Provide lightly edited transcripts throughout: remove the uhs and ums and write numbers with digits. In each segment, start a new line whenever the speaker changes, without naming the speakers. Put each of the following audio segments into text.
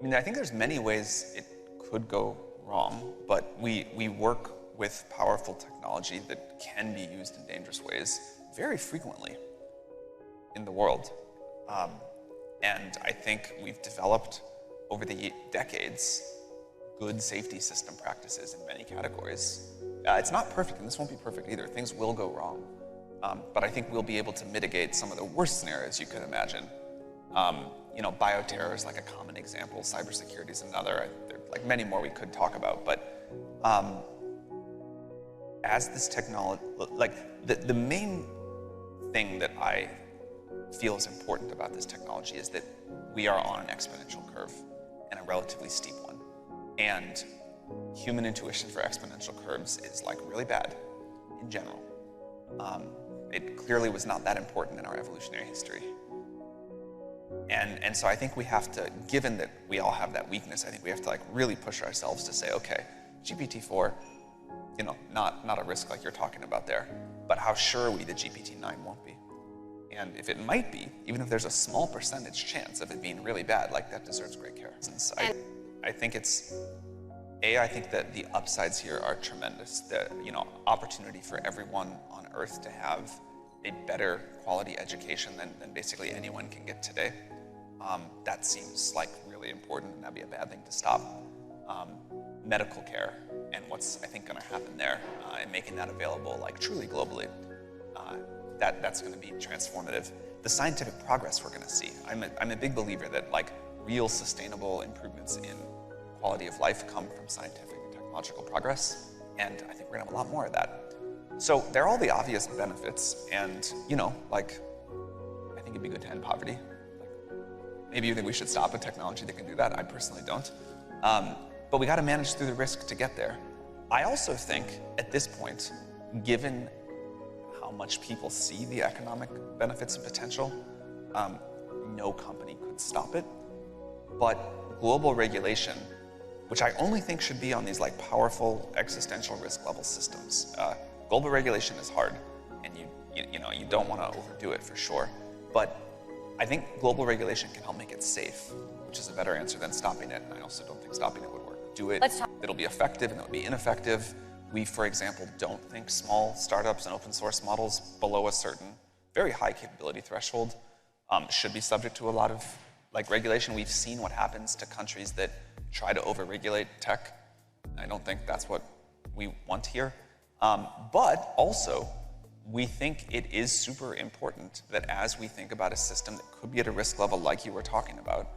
I mean, I think there's many ways it could go wrong, but we work with powerful technology that can be used in dangerous ways very frequently in the world. And I think we've developed over the decades good safety system practices in many categories. It's not perfect, and this won't be perfect either. Things will go wrong. But I think we'll be able to mitigate some of the worst scenarios you could imagine. Bioterror is like a common example. Cybersecurity is another. There are like many more we could talk about. But as this technology, like the main thing that I feel is important about this technology is that we are on an exponential curve and a relatively steep one. And human intuition for exponential curves is like really bad in general. It clearly was not that important in our evolutionary history. And so I think we have to, given that we all have that weakness, I think we have to like really push ourselves to say, okay, GPT-4, not a risk like you're talking about there, but how sure are we that GPT-9 won't be? And if it might be, even if there's a small percentage chance of it being really bad, like that deserves great care. Since I think I think that the upsides here are tremendous. The opportunity for everyone on Earth to have a better quality education than basically anyone can get today. That seems like really important, and that'd be a bad thing to stop. Medical care and what's I think going to happen there, and making that available like truly globally. That's going to be transformative. The scientific progress we're going to see. I'm a big believer that like real sustainable improvements in quality of life come from scientific and technological progress, and I think we're going to have a lot more of that. So there are all the obvious benefits, and I think it'd be good to end poverty. Maybe you think we should stop a technology that can do that. I personally don't. But we got to manage through the risk to get there. I also think at this point, given how much people see the economic benefits and potential, no company could stop it. But global regulation, which I only think should be on these like powerful existential risk level systems. Global regulation is hard, and you don't want to overdo it for sure. But I think global regulation can help make it safe, which is a better answer than stopping it. And I also don't think stopping it would work. Do it, it'll be effective, and it'll be ineffective. We, for example, don't think small startups and open source models below a certain very high capability threshold should be subject to a lot of regulation. We've seen what happens to countries that try to over-regulate tech. I don't think that's what we want here. But also, we think it is super important that as we think about a system that could be at a risk level like you were talking about,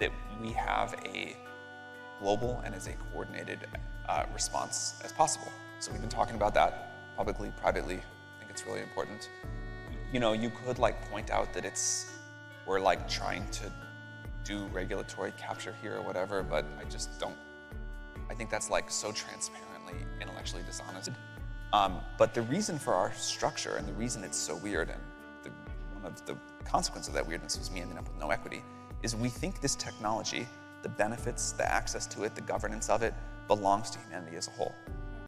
that we have a global and as a coordinated response as possible. So we've been talking about that publicly, privately. I think it's really important. You could point out that we're trying to do regulatory capture here or whatever, but I just don't. I think that's so transparently intellectually dishonest. But the reason for our structure and the reason it's so weird, and one of the consequences of that weirdness was me ending up with no equity, is we think this technology, the benefits, the access to it, the governance of it, belongs to humanity as a whole.